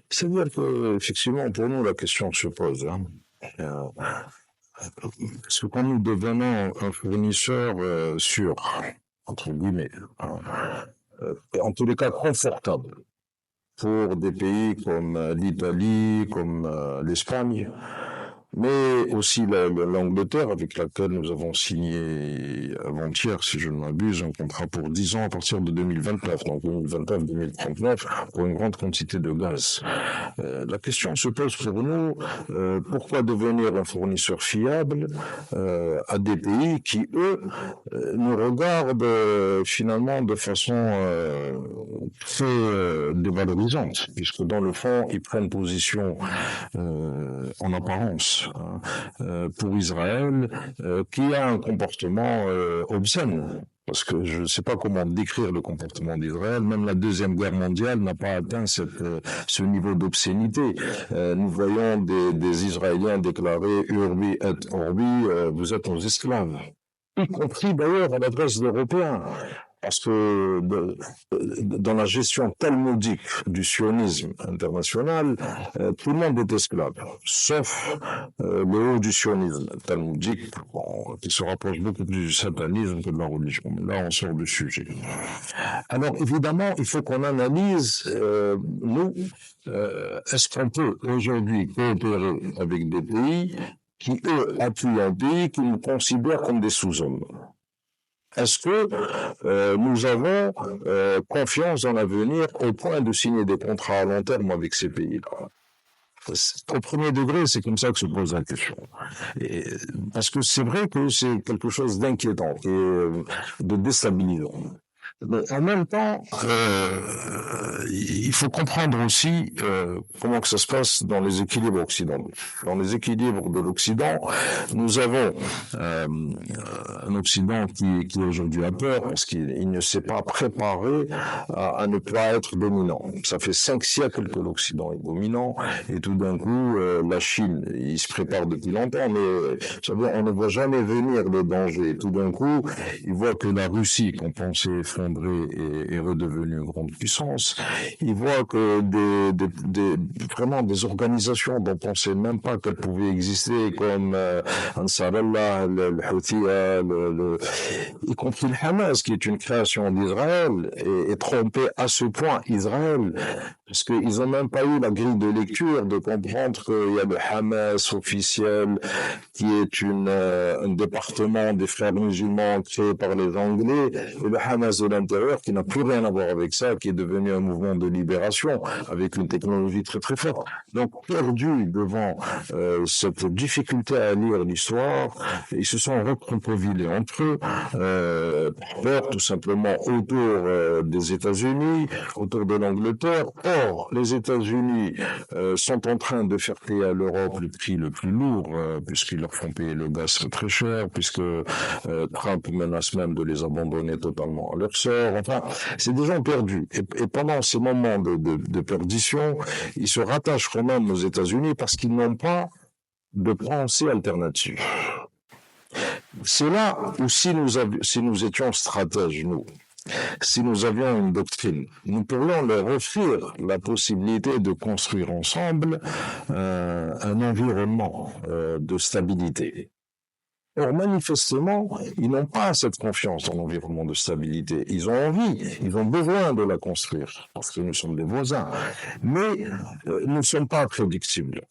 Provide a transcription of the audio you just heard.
C'est-à-dire que, effectivement, pour nous, la question se pose. Hein. Euh, Parce que quand nous devenons un fournisseur sûr, entre guillemets, hein, en tous les cas confortable, pour des pays comme l'Italie, comme l'Espagne, mais aussi l'Angleterre, avec laquelle nous avons signé avant-hier, si je ne m'abuse, un contrat pour 10 ans à partir de 2029, donc 2029-2039, pour une grande quantité de gaz. La question se pose pour nous, pourquoi devenir un fournisseur fiable à des pays qui, eux, nous regardent finalement de façon très dévalorisante, puisque dans le fond, ils prennent position en apparence pour Israël, qui a un comportement obscène. Parce que je ne sais pas comment décrire le comportement d'Israël. Même la Deuxième Guerre mondiale n'a pas atteint ce niveau d'obscénité. Nous voyons des Israéliens déclarer Urbi et Orbi, vous êtes nos esclaves. Y compris d'ailleurs à l'adresse d'Européens. Parce que dans la gestion talmudique du sionisme international, tout le monde est esclave, sauf le haut du sionisme talmudique, bon, qui se rapproche beaucoup plus du satanisme que de la religion. Mais là, on sort du sujet. Alors, évidemment, il faut qu'on analyse, nous, est-ce qu'on peut aujourd'hui coopérer avec des pays qui, eux, appuient un pays qui nous considère comme des sous-hommes? Est-ce que nous avons confiance dans l'avenir au point de signer des contrats à long terme avec ces pays-là? Au premier degré, c'est comme ça que se pose la question. Parce que c'est vrai que c'est quelque chose d'inquiétant et de déstabilisant. Mais en même temps, il faut comprendre aussi comment que ça se passe dans les équilibres occidentaux. Dans les équilibres de l'Occident, nous avons un Occident qui aujourd'hui a peur parce qu'il ne s'est pas préparé à ne pas être dominant. Ça fait 5 siècles que l'Occident est dominant et tout d'un coup, la Chine, il se prépare depuis longtemps, mais vous savez, on ne voit jamais venir le danger. Et tout d'un coup, il voit que la Russie, qu'on pensait effondrée, est redevenue une grande puissance. Il voit que vraiment des organisations dont on ne sait même pas qu'elles pouvaient exister, comme Ansarallah, le Houthia, y compris le Hamas, qui est une création d'Israël, est trompé à ce point Israël, parce qu'ils n'ont même pas eu la grille de lecture de comprendre qu'il y a le Hamas officiel, qui est un département des frères musulmans créé par les Anglais, et le Hamas de l'intérieur, qui n'a plus rien à voir avec ça, qui est devenu un mouvement de libération, avec une technologie très très forte. Donc, perdu devant cette difficulté à lire l'histoire, ils se sont recroquevillés entre eux, peur tout simplement autour des États-Unis, autour de l'Angleterre. Or, les États-Unis sont en train de faire payer à l'Europe le prix le plus lourd, puisqu'ils leur font payer le gaz très très cher, puisque Trump menace même de les abandonner totalement à leur sort. Enfin, c'est des gens perdus. Et pendant ces moments de perdition, ils se rattachent quand même aux États-Unis parce qu'ils n'ont pas de pensée alternative. C'est là où si nous étions stratèges, nous, si nous avions une doctrine, nous pourrions leur offrir la possibilité de construire ensemble un environnement de stabilité. Or, manifestement, ils n'ont pas cette confiance dans l'environnement de stabilité. Ils ont envie, ils ont besoin de la construire, parce que nous sommes des voisins. Mais nous ne sommes pas prédictibles.